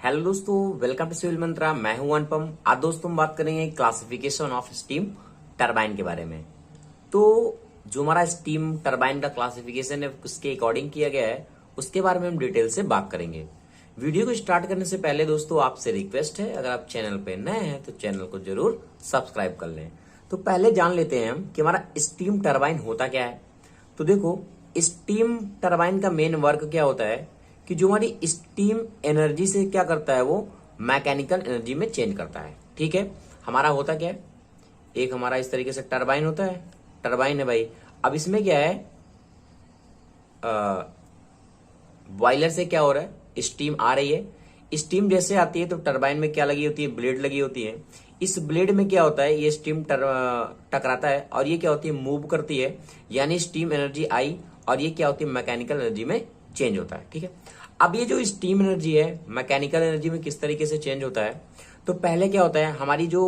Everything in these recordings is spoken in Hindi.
हेलो दोस्तों, वेलकम टू सिविल मंत्रा। मैं हूं अनुपम। आज दोस्तों हम बात करेंगे क्लासिफिकेशन ऑफ स्टीम टरबाइन के बारे में। तो जो हमारा स्टीम टरबाइन का क्लासिफिकेशन है उसके अकॉर्डिंग किया गया है, उसके बारे में हम डिटेल से बात करेंगे। वीडियो को स्टार्ट करने से पहले दोस्तों आपसे रिक्वेस्ट है, अगर आप चैनल पे नए हैं तो चैनल को जरूर सब्सक्राइब कर लें। तो पहले जान लेते हैं हम कि हमारा स्टीम टरबाइन होता क्या है। तो देखो, स्टीम टरबाइन का मेन वर्क क्या होता है कि जो हमारी स्टीम एनर्जी से क्या करता है, वो मैकेनिकल एनर्जी में चेंज करता है। ठीक है, हमारा होता क्या है, एक हमारा इस तरीके से टरबाइन होता है। टरबाइन है भाई। अब इसमें क्या है, बॉयलर से क्या हो रहा है, स्टीम आ रही है। स्टीम जैसे आती है तो टरबाइन में क्या लगी होती है, ब्लेड लगी होती है। इस ब्लेड में क्या होता है, ये स्टीम टकराता है और ये क्या होती है, मूव करती है, यानी स्टीम एनर्जी आई और ये क्या होती है, मैकेनिकल एनर्जी में चेंज होता है। ठीक है, अब ये जो स्टीम एनर्जी है मैकेनिकल एनर्जी में किस तरीके से चेंज होता है, तो पहले क्या होता है, हमारी जो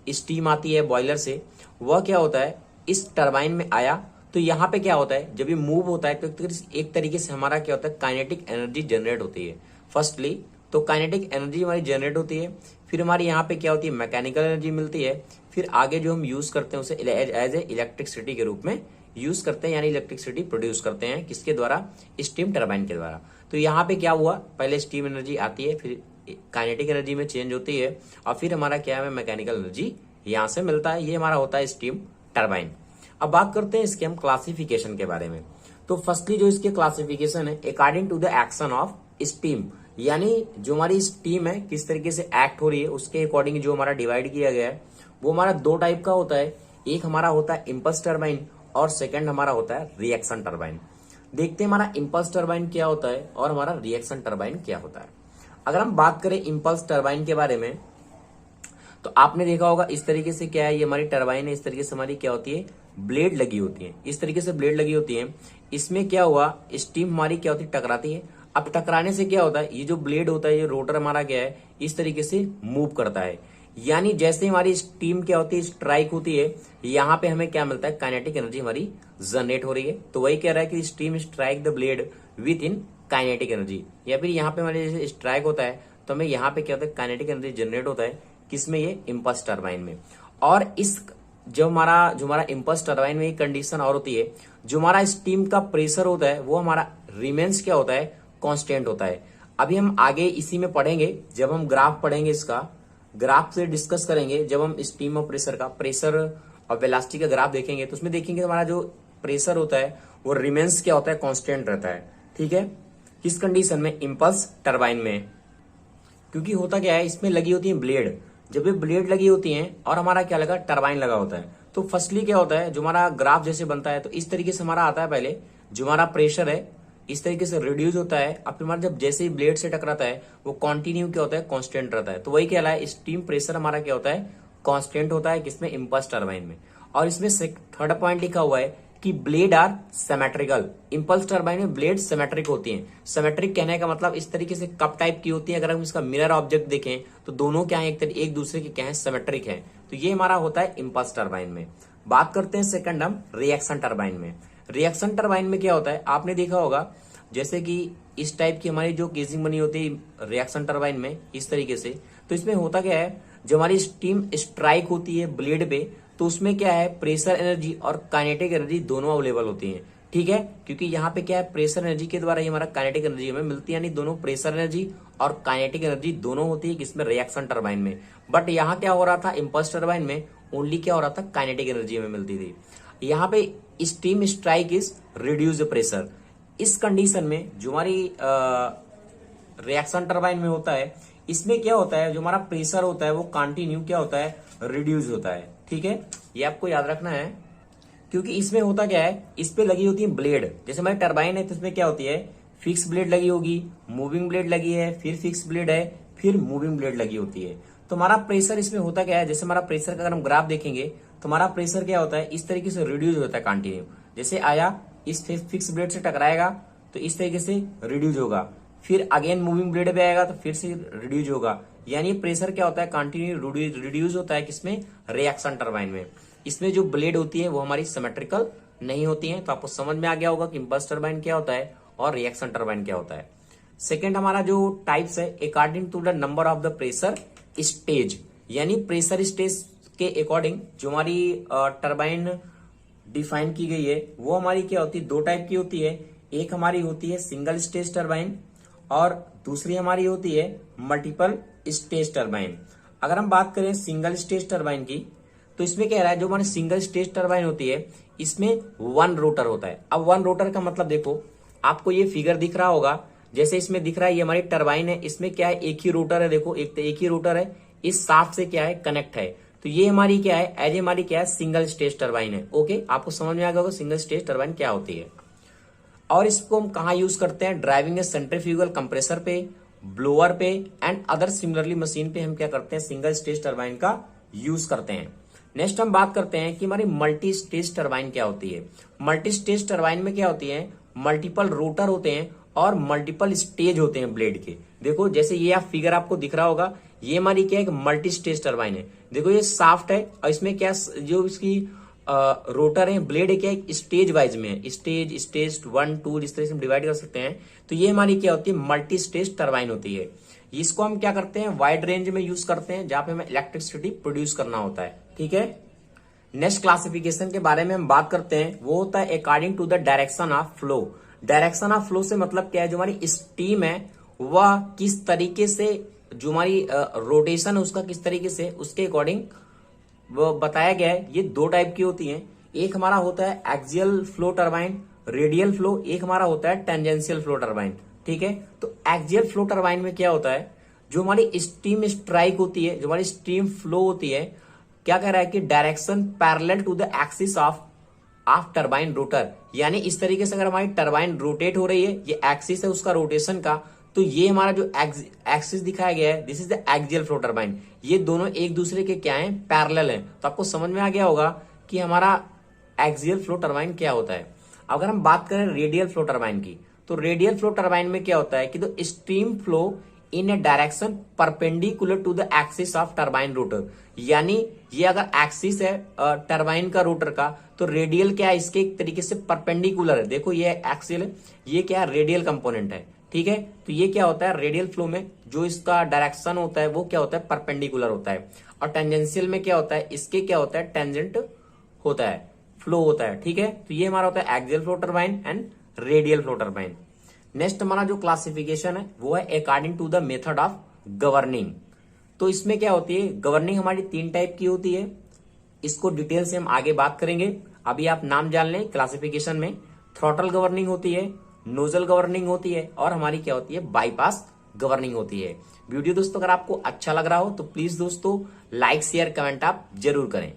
स्टीम आती है बॉयलर से, वह क्या होता है, इस टरबाइन में आया तो यहाँ पे क्या होता है, जब ये मूव होता है तो एक तरीके से हमारा क्या होता है, काइनेटिक एनर्जी जनरेट होती है। फर्स्टली तो काइनेटिक एनर्जी हमारी जनरेट होती है, फिर हमारी यहाँ पे क्या होती है, मैकेनिकल एनर्जी मिलती है, फिर आगे जो हम यूज करते हैं उसे एज ए इलेक्ट्रिसिटी के रूप में यूज करते हैं, यानी इलेक्ट्रिसिटी प्रोड्यूस करते हैं। किसके द्वारा, स्टीम टरबाइन के द्वारा। तो यहाँ पे क्या हुआ, पहले स्टीम एनर्जी आती है, फिर काइनेटिक एनर्जी में चेंज होती है और फिर हमारा क्या है, मैकेनिकल एनर्जी यहाँ से मिलता है। ये हमारा होता है स्टीम टरबाइन। अब बात करते हैं इसके हम क्लासिफिकेशन के बारे में। तो फर्स्टली जो इसके क्लासिफिकेशन है, according to the action of steam, यानी जो हमारी स्टीम है किस तरीके से एक्ट हो रही है उसके अकॉर्डिंग जो हमारा डिवाइड किया गया है, वो हमारा दो टाइप का होता है। एक हमारा होता है इम्पल्स टरबाइन और सेकंड हमारा होता है रिएक्शन टरबाइन। देखते हैं हमारा इम्पल्स टरबाइन क्या होता है और हमारा रिएक्शन टरबाइन क्या होता है। अगर हम बात करें इम्पल्स टरबाइन के बारे में, तो आपने देखा होगा इस तरीके से क्या है, ये हमारी टरबाइन है, इस तरीके से हमारी क्या होती है, ब्लेड लगी होती है, इस तरीके से ब्लेड लगी होती है। इसमें क्या हुआ, स्टीम हमारी क्या होती है, टकराती है। अब टकराने से क्या होता है, ये जो ब्लेड होता है, ये रोटर हमारा क्या है, इस तरीके से मूव करता है। यानी जैसे ही हमारी स्टीम क्या होती है, स्ट्राइक होती है, यहाँ पे हमें क्या मिलता है, काइनेटिक एनर्जी हमारी जनरेट हो रही है। तो वही कह रहा है कि steam strike the blade with in kinetic energy, या फिर यहाँ पे हमारे जैसे स्ट्राइक होता है तो हमें यहाँ पे क्या होता है, काइनेटिक एनर्जी जनरेट होता है। किसमें, ये इम्पल्स टरबाइन में। और इस जो हमारा इम्पल्स टरबाइन में एक कंडीशन और होती है, जो हमारा स्टीम का प्रेशर होता है वो हमारा रिमेन्स क्या होता है, कांस्टेंट होता है। अभी हम आगे इसी में पढ़ेंगे, जब हम ग्राफ पढ़ेंगे, इसका ग्राफ से डिस्कस करेंगे, जब हम स्टीम और प्रेशर और वेलोसिटी का ग्राफ देखेंगे तो उसमें देखेंगे हमारा जो प्रेशर होता है वो रिमेन्स क्या होता है, कांस्टेंट रहता है। ठीक है, किस कंडीशन में, इम्पल्स टरबाइन में। क्योंकि होता क्या है, इसमें लगी होती है ब्लेड। जब ये ब्लेड लगी होती है और हमारा क्या लगा, टरबाइन लगा होता है, तो फर्स्टली क्या होता है, जो हमारा ग्राफ जैसे बनता है तो इस तरीके से हमारा आता है। पहले जो हमारा प्रेशर है इस तरीके से रिड्यूस होता है, अब फिर हमारा जब जैसे ही ब्लेड से टकराता है वो कंटिन्यू क्या होता है, कांस्टेंट रहता है। तो वही क्या है, स्टीम प्रेशर हमारा क्या होता है, कांस्टेंट होता है। किसमें, इम्पल्स टरबाइन में। और इसमें थर्ड पॉइंट लिखा हुआ है कि blade are symmetrical. Impulse turbine में ब्लेड सिमेट्रिक होती हैं। सिमेट्रिक कहने का मतलब इस तरीके से कप टाइप की होती है। अगर हम इसका मिरर ऑब्जेक्ट देखें तो दोनों क्या है, एक दूसरे के क्या है, सिमेट्रिक है। तो ये हमारा होता है इम्पल्स टरबाइन में। बात करते हैं सेकंड हम रिएक्शन टरबाइन में। रिएक्शन टरबाइन में क्या होता है, आपने देखा होगा जैसे कि इस टाइप की हमारी जो केसिंग बनी होती है रिएक्शन टरबाइन में इस तरीके से, तो इसमें होता क्या है, जो हमारी स्टीम स्ट्राइक होती है ब्लेड पे तो उसमें क्या है, प्रेशर एनर्जी और काइनेटिक एनर्जी दोनों अवेलेबल होती हैं। ठीक है, क्योंकि यहाँ पे क्या है, प्रेशर एनर्जी के द्वारा ही हमारा काइनेटिक एनर्जी हमें मिलती है, यानी दोनों प्रेशर एनर्जी और काइनेटिक एनर्जी दोनों होती है किसमें, रिएक्शन टरबाइन में। बट यहाँ क्या हो रहा था, इम्पल्स टरबाइन में ओनली क्या हो रहा था, काइनेटिक एनर्जी हमें मिलती थी। यहाँ पे steam strike is reduce pressure. इस कंडीशन में जो हमारी रिएक्शन टरबाइन में होता है, इसमें क्या होता है, जो हमारा प्रेशर होता है वो कंटिन्यू क्या होता है, रिड्यूस होता है। ठीक है, ये आपको याद रखना है, क्योंकि इसमें होता क्या है, इस पे लगी होती है ब्लेड। जैसे हमारी टरबाइन है तो इसमें क्या होती है, फिक्स ब्लेड लगी होगी, मूविंग ब्लेड लगी है, फिर फिक्स ब्लेड है, फिर मूविंग ब्लेड लगी होती है। तो हमारा प्रेशर इसमें होता क्या है, जैसे हमारा प्रेशर का अगर हम ग्राफ देखेंगे तो हमारा प्रेशर क्या होता है, इस तरीके से रिड्यूस होता है कंटिन्यू। जैसे आया, इस फिक्स ब्लेड से टकराएगा तो इस तरीके से रिड्यूस होगा, फिर अगेन मूविंग ब्लेड पे आएगा तो फिर से रिड्यूस होगा। यानी प्रेशर क्या होता है, कंटिन्यू रिड्यूस होता है किसमें, रिएक्शन टरबाइन में। इसमें जो ब्लेड होती है वो हमारी सिमेट्रिकल नहीं होती है। तो आपको समझ में आ गया होगा कि इम्पल्स टरबाइन क्या होता है और रिएक्शन टरबाइन क्या होता है। सेकेंड हमारा जो टाइप्स है according to the number of the pressure stage, यानी प्रेशर स्टेज के अकॉर्डिंग जो हमारी टरबाइन डिफाइन की गई है वो हमारी क्या होती है, दो टाइप की होती है। एक हमारी होती है सिंगल स्टेज टरबाइन और दूसरी हमारी होती है मल्टीपल स्टेज टरबाइन। अगर हम बात करें सिंगल स्टेज टरबाइन की तो इसमें क्या रहा है, जो हमारी सिंगल स्टेज टरबाइन होती है इसमें वन रोटर होता है। अब वन रोटर का मतलब देखो, आपको ये फिगर दिख रहा होगा, जैसे इसमें दिख रहा है ये हमारी टरबाइन है, इसमें क्या है एक ही रोटर है, देखो एक ही रोटर है, इस शाफ्ट से क्या है कनेक्ट है। तो ये हमारी क्या है, एज हमारी क्या है सिंगल स्टेज टरबाइन है। ओके, आपको समझ में आ गया होगा सिंगल स्टेज टरबाइन क्या होती है। और इसको हम कहाँ यूज करते हैं, ड्राइविंग सेंट्रीफ्यूगल कंप्रेसर पे, ब्लोअर पे एंड अदर सिमिलरली मशीन पे हम क्या करते हैं, सिंगल स्टेज टरबाइन का यूज करते हैं। नेक्स्ट हम बात करते हैं कि हमारी मल्टी स्टेज टरबाइन क्या होती है। मल्टी स्टेज टरबाइन में क्या होती है, मल्टीपल रोटर होते हैं और मल्टीपल स्टेज होते हैं ब्लेड के। देखो जैसे ये आप फिगर आपको दिख रहा होगा, ये हमारी क्या है मल्टी स्टेज टरबाइन है। देखो ये शाफ्ट है और इसमें क्या जो इसकी रोटर है, ब्लेड है, क्या है स्टेज वाइज में है, स्टेज 1 2 इस तरह से हम डिवाइड कर सकते हैं। तो ये हमारी क्या होती है मल्टी स्टेज टरबाइन होती है। इसको हम क्या करते हैं, वाइड रेंज में यूज करते हैं जहां पे हमें इलेक्ट्रिसिटी प्रोड्यूस करना होता है। ठीक है, नेक्स्ट क्लासिफिकेशन के बारे में हम बात करते हैं, वो होता है according to the direction of flow. Direction of flow से मतलब क्या है, जो हमारी स्टीम है वह किस तरीके से, जो हमारी रोटेशन है उसका किस तरीके से, उसके अकॉर्डिंग वो बताया गया है। ये दो टाइप की होती हैं, एक हमारा होता है axial flow turbine radial flow, एक हमारा होता है टेंजेंशियल फ्लो टरबाइन। ठीक है, तो एक्सियल फ्लो टरबाइन में क्या होता है, जो हमारी स्टीम स्ट्राइक होती है, जो हमारी स्टीम फ्लो होती है, क्या कह रहा है कि direction parallel to the axis of turbine rotor, यानी इस तरीके से अगर हमारी टरबाइन रोटेट हो रही है, ये एक्सिस है उसका रोटेशन का, तो ये हमारा जो एक्सिस दिखाया गया है this is the axial flow turbine. ये दोनों एक दूसरे के क्या है, पैरेलल हैं। तो आपको समझ में आ गया होगा कि हमारा एक्सियल फ्लो टरबाइन क्या होता है। अगर हम बात करें रेडियल फ्लो टरबाइन की, तो रेडियल फ्लो टरबाइन में क्या होता है कि the steam flow in a direction perpendicular to the axis of turbine rotor, यानी ये अगर एक्सिस है टरबाइन का रोटर का, तो रेडियल क्या है इसके एक तरीके से परपेंडिकुलर है। देखो ये एक्सियल है, ये क्या है रेडियल कंपोनेंट है। ठीक है, तो ये क्या होता है रेडियल फ्लो में जो इसका डायरेक्शन होता है वो क्या होता है परपेंडिकुलर होता है। और टेंजेंशियल में क्या होता है, इसके क्या होता है टेंजेंट होता है, फ्लो होता है। ठीक है, तो ये हमारा होता है axial flow turbine and radial flow turbine. Next हमारा जो क्लासिफिकेशन है वो है according to the method of governing. तो इसमें क्या होती है, गवर्निंग हमारी 3 टाइप की होती है, इसको डिटेल से हम आगे बात करेंगे। अभी आप नाम जान लें क्लासिफिकेशन में, थ्रॉटल गवर्निंग होती है, नोजल गवर्निंग होती है और हमारी क्या होती है बाईपास गवर्निंग होती है। वीडियो दोस्तों अगर आपको अच्छा लग रहा हो तो प्लीज दोस्तों लाइक शेयर कमेंट आप जरूर करें।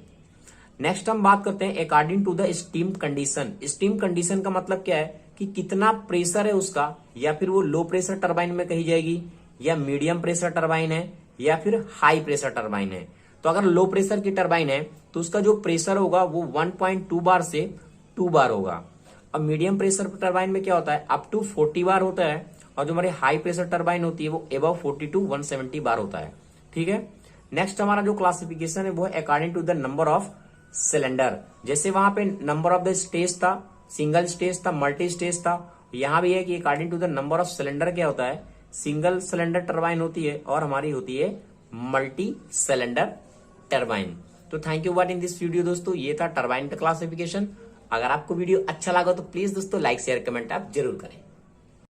नेक्स्ट हम बात करते हैं according to the steam condition. Steam condition का मतलब क्या है कि कितना प्रेशर है उसका, या फिर वो लो प्रेशर टरबाइन में कही जाएगी, या मीडियम प्रेशर टरबाइन है, या फिर हाई प्रेशर टरबाइन है। तो अगर लो प्रेशर की टरबाइन है तो उसका जो प्रेशर होगा वो 1.2 बार से 2 बार होगा। अब मीडियम प्रेशर टरबाइन में क्या होता है अप टू 40 बार होता है, और जो हमारी हाई प्रेशर टर्बाइन होती है वो अबव 40 to 170 बार होता है। ठीक है, नेक्स्ट हमारा जो क्लासिफिकेशन है वो है according to the number of cylinder. जैसे वहां पे नंबर ऑफ द स्टेज था, सिंगल स्टेज था, मल्टी स्टेज था, यहां भी है कि according to the number of cylinder क्या होता है, सिंगल सिलेंडर टर्बाइन होती है और हमारी होती है मल्टी सिलेंडर टर्बाइन। तो thank you watching this video दोस्तों, ये था टर्बाइन का क्लासिफिकेशन। अगर आपको वीडियो अच्छा लगा तो प्लीज दोस्तों लाइक शेयर कमेंट आप जरूर करें।